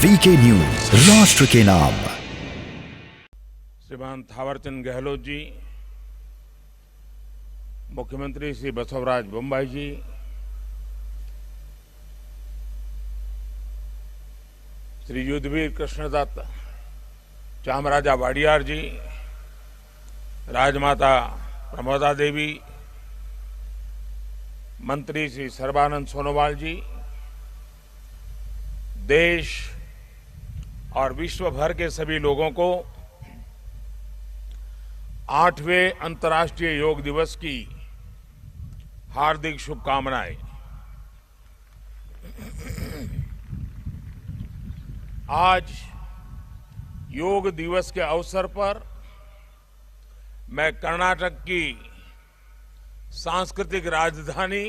VK news, राष्ट्र के नाम। श्रीमान थावरचंद गहलोत जी, मुख्यमंत्री श्री बसवराज बोम्मई जी, श्री युद्धवीर कृष्णदत्त चामराजा वाडियार जी, राजमाता प्रमोदा देवी, मंत्री श्री सर्बानंद सोनोवाल जी, देश और विश्व भर के सभी लोगों को 8वें अंतर्राष्ट्रीय योग दिवस की हार्दिक शुभकामनाएं। आज योग दिवस के अवसर पर मैं कर्नाटक की सांस्कृतिक राजधानी,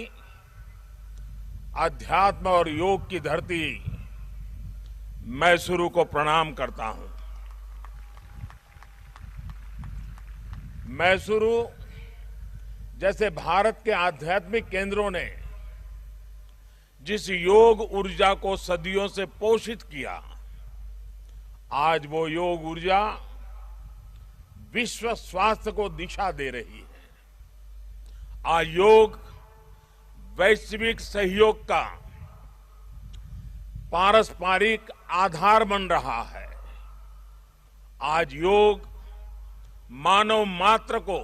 अध्यात्म और योग की धरती मैसूरू को प्रणाम करता हूं। मैसूरू जैसे भारत के आध्यात्मिक केंद्रों ने जिस योग ऊर्जा को सदियों से पोषित किया, आज वो योग ऊर्जा विश्व स्वास्थ्य को दिशा दे रही है। आज योग वैश्विक सहयोग का पारस्परिक आधार बन रहा है। आज योग मानव मात्र को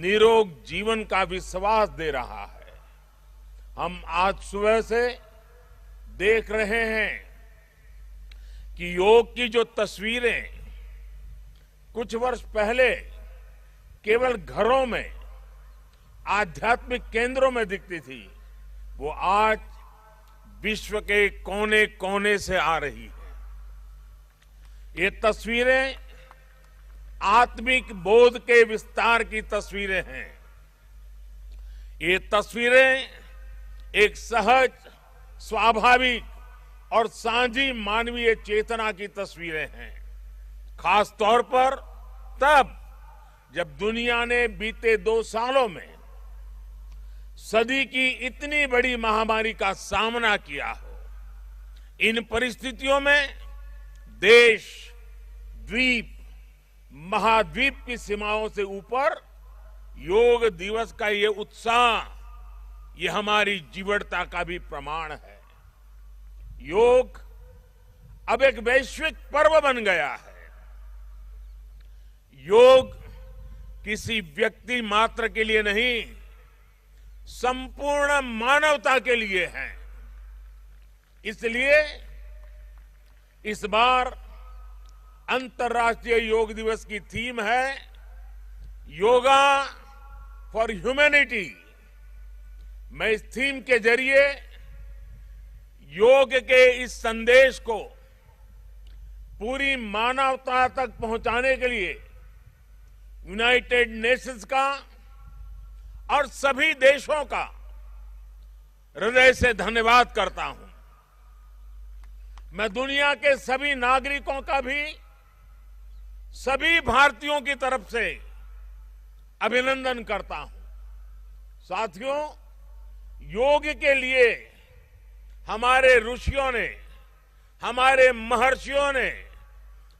निरोग जीवन का विश्वास दे रहा है। हम आज सुबह से देख रहे हैं कि योग की जो तस्वीरें कुछ वर्ष पहले केवल घरों में, आध्यात्मिक केंद्रों में दिखती थी, वो आज विश्व के कोने कोने से आ रही है। ये तस्वीरें आत्मिक बोध के विस्तार की तस्वीरें हैं। ये तस्वीरें एक सहज, स्वाभाविक और साझी मानवीय चेतना की तस्वीरें हैं। खास तौर पर तब जब दुनिया ने बीते 2 सालों में सदी की इतनी बड़ी महामारी का सामना किया हो। इन परिस्थितियों में देश, द्वीप, महाद्वीप की सीमाओं से ऊपर योग दिवस का ये उत्साह, ये हमारी जीवटता का भी प्रमाण है। योग अब एक वैश्विक पर्व बन गया है। योग किसी व्यक्ति मात्र के लिए नहीं, संपूर्ण मानवता के लिए है। इसलिए इस बार अंतर्राष्ट्रीय योग दिवस की थीम है योगा फॉर ह्यूमैनिटी। मैं इस थीम के जरिए योग के इस संदेश को पूरी मानवता तक पहुंचाने के लिए यूनाइटेड नेशंस का और सभी देशों का हृदय से धन्यवाद करता हूं। मैं दुनिया के सभी नागरिकों का भी सभी भारतीयों की तरफ से अभिनंदन करता हूं। साथियों, योग के लिए हमारे ऋषियों ने, हमारे महर्षियों ने,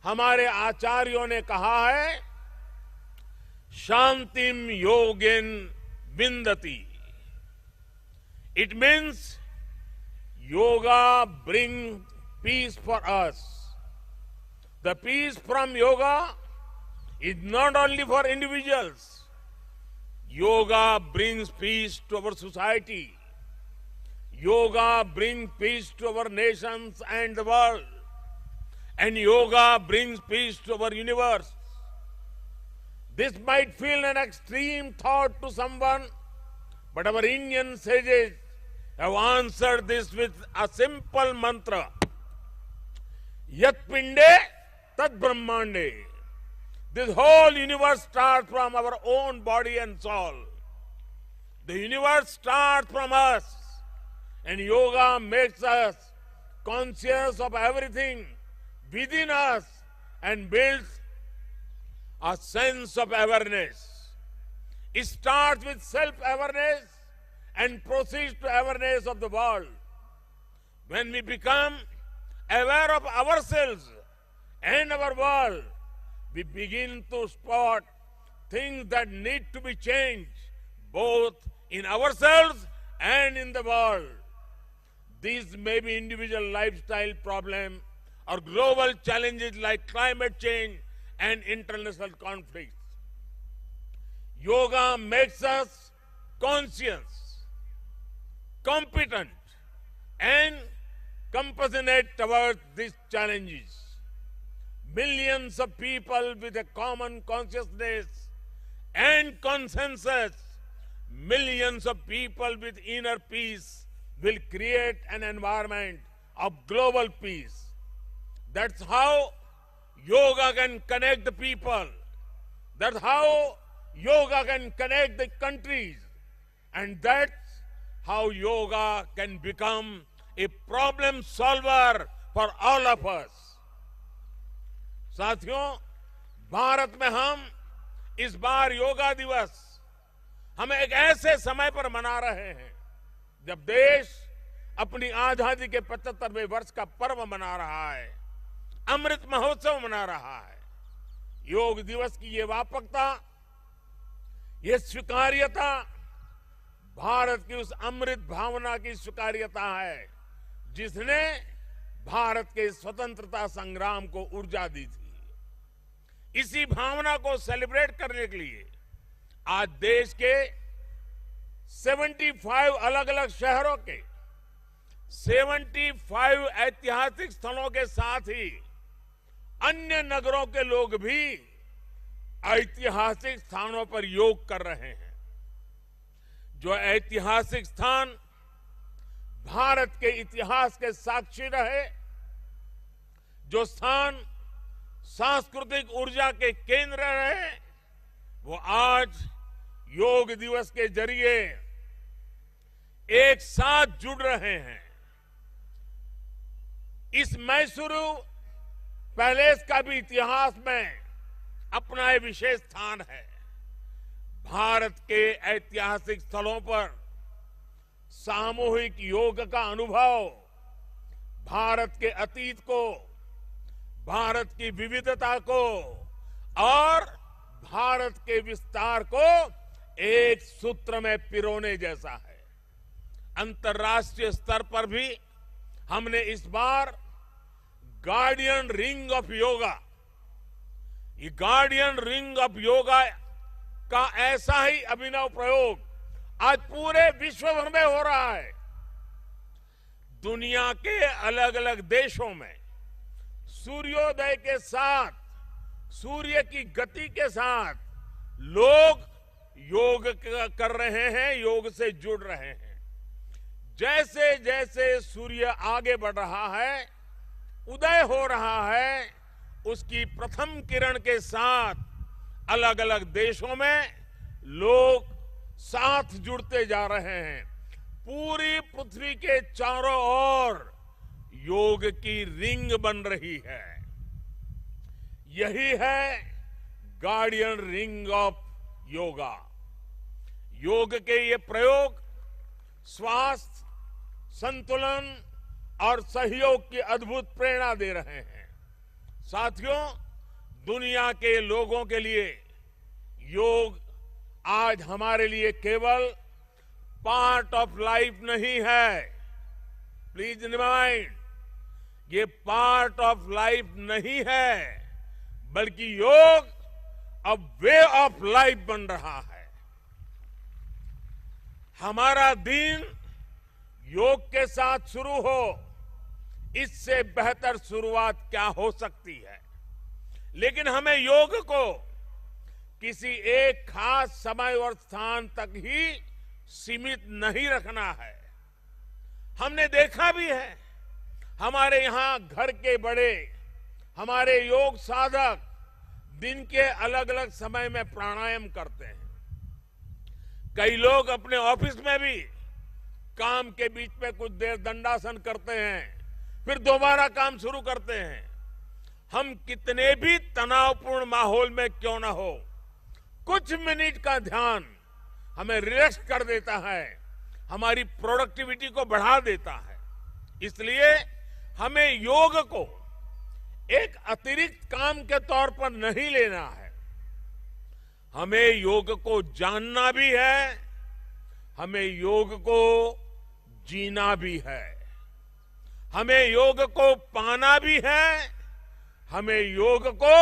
हमारे आचार्यों ने कहा है, शांतिम योगेन विंदति। It means yoga brings peace for us. The peace from yoga is not only for individuals. Yoga brings peace to our society. Yoga brings peace to our nations and the world. And yoga brings peace to our universe. This might feel an extreme thought to someone, but our Indian sages have answered this with a simple mantra. Yat pinde tad brahmande. This whole universe starts from our own body and soul. The universe starts from us, and yoga makes us conscious of everything within us and builds a sense of awareness. It starts with self-awareness and proceeds to awareness of the world. When we become aware of ourselves and our world, we begin to spot things that need to be changed, both in ourselves and in the world. These may be individual lifestyle problems or global challenges like climate change and international conflicts. Yoga makes us conscious, competent, and compassionate towards these challenges. Millions of people with a common consciousness and consensus, millions of people with inner peace will create an environment of global peace. That's how yoga can connect the people. That's how yoga can connect the countries. And that's how yoga can become a problem solver for all of us. साथियों, भारत में हम इस बार योगा दिवस हम एक ऐसे समय पर मना रहे हैं जब देश अपनी आजादी के 75वें वर्ष का पर्व मना रहा है, अमृत महोत्सव मना रहा है। योग दिवस की ये व्यापकता, ये स्वीकार्यता भारत की उस अमृत भावना की स्वीकार्यता है जिसने भारत के स्वतंत्रता संग्राम को ऊर्जा दी थी। इसी भावना को सेलिब्रेट करने के लिए आज देश के 75 अलग अलग शहरों के 75 ऐतिहासिक स्थलों के साथ ही अन्य नगरों के लोग भी ऐतिहासिक स्थानों पर योग कर रहे हैं। जो ऐतिहासिक स्थान भारत के इतिहास के साक्षी रहे, जो स्थान सांस्कृतिक ऊर्जा के केंद्र रहे, वो आज योग दिवस के जरिए एक साथ जुड़ रहे हैं। इस मैसूरू पैलेस का भी इतिहास में अपना एक विशेष स्थान है। भारत के ऐतिहासिक स्थलों पर सामूहिक योग का अनुभव भारत के अतीत को, भारत की विविधता को और भारत के विस्तार को एक सूत्र में पिरोने जैसा है। अंतर्राष्ट्रीय स्तर पर भी हमने इस बार गार्डियन रिंग ऑफ योगा, ये गार्डियन रिंग ऑफ योगा का ऐसा ही अभिनव प्रयोग आज पूरे विश्व भर में हो रहा है। दुनिया के अलग अलग देशों में सूर्योदय के साथ, सूर्य की गति के साथ लोग योग कर रहे हैं, योग से जुड़ रहे हैं। जैसे जैसे सूर्य आगे बढ़ रहा है, उदय हो रहा है, उसकी प्रथम किरण के साथ अलग अलग देशों में लोग साथ जुड़ते जा रहे हैं। पूरी पृथ्वी के चारों ओर योग की रिंग बन रही है। यही है गार्डियन रिंग ऑफ योगा। योग के ये प्रयोग स्वास्थ्य, संतुलन और सहयोग की अद्भुत प्रेरणा दे रहे हैं। साथियों, दुनिया के लोगों के लिए योग आज हमारे लिए केवल पार्ट ऑफ लाइफ नहीं है। प्लीज रिमाइंड, ये पार्ट ऑफ लाइफ नहीं है, बल्कि योग अब वे ऑफ लाइफ बन रहा है। हमारा दिन योग के साथ शुरू हो, इससे बेहतर शुरुआत क्या हो सकती है। लेकिन हमें योग को किसी एक खास समय और स्थान तक ही सीमित नहीं रखना है। हमने देखा भी है, हमारे यहां घर के बड़े, हमारे योग साधक दिन के अलग अलग समय में प्राणायाम करते हैं। कई लोग अपने ऑफिस में भी काम के बीच में कुछ देर दंडासन करते हैं, फिर दोबारा काम शुरू करते हैं। हम कितने भी तनावपूर्ण माहौल में क्यों ना हो, कुछ मिनट का ध्यान हमें रिलैक्स कर देता है, हमारी प्रोडक्टिविटी को बढ़ा देता है। इसलिए हमें योग को एक अतिरिक्त काम के तौर पर नहीं लेना है। हमें योग को जानना भी है, हमें योग को जीना भी है, हमें योग को पाना भी है, हमें योग को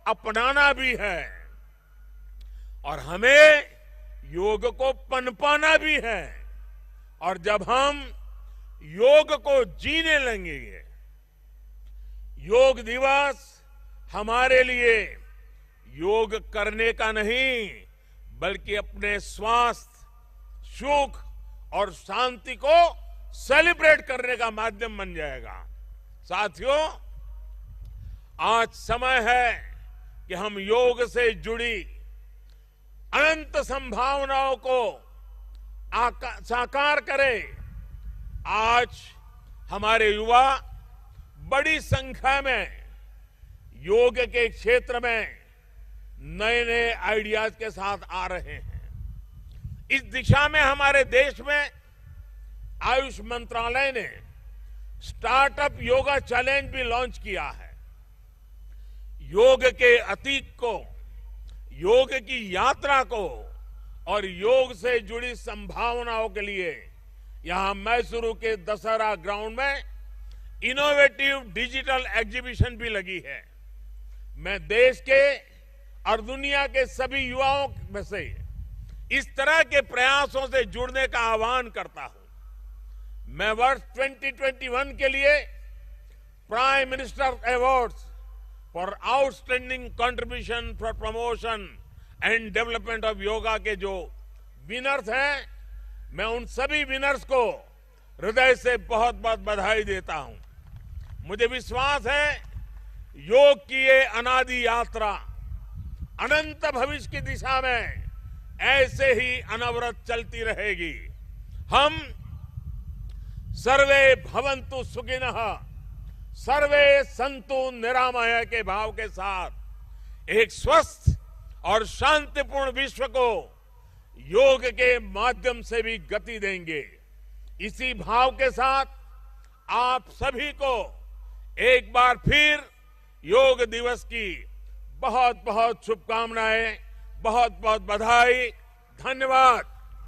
अपनाना भी है और हमें योग को पनपाना भी है। और जब हम योग को जीने लगेंगे, योग दिवस हमारे लिए योग करने का नहीं बल्कि अपने स्वास्थ्य, सुख और शांति को सेलिब्रेट करने का माध्यम बन जाएगा। साथियों, आज समय है कि हम योग से जुड़ी अनंत संभावनाओं को साकार करें। आज हमारे युवा बड़ी संख्या में योग के क्षेत्र में नए नए आइडियाज के साथ आ रहे हैं। इस दिशा में हमारे देश में आयुष मंत्रालय ने स्टार्टअप योगा चैलेंज भी लॉन्च किया है। योग के अतीत को, योग की यात्रा को और योग से जुड़ी संभावनाओं के लिए यहां मैसूरू के दशहरा ग्राउंड में इनोवेटिव डिजिटल एग्जीबिशन भी लगी है। मैं देश के और दुनिया के सभी युवाओं में से इस तरह के प्रयासों से जुड़ने का आह्वान करता हूं। मैं वर्ष 2021 के लिए prime minister awards for outstanding contribution for promotion and development of yoga के जो विनर्स हैं, मैं उन सभी विनर्स को हृदय से बहुत बहुत बधाई देता हूं। मुझे विश्वास है योग की ये अनादि यात्रा अनंत भविष्य की दिशा में ऐसे ही अनवरत चलती रहेगी। हम सर्वे भवन्तु सुखिनः, सर्वे सन्तु निरामय के भाव के साथ एक स्वस्थ और शांतिपूर्ण विश्व को योग के माध्यम से भी गति देंगे। इसी भाव के साथ आप सभी को एक बार फिर योग दिवस की बहुत बहुत शुभकामनाएं, बहुत बहुत बधाई, धन्यवाद।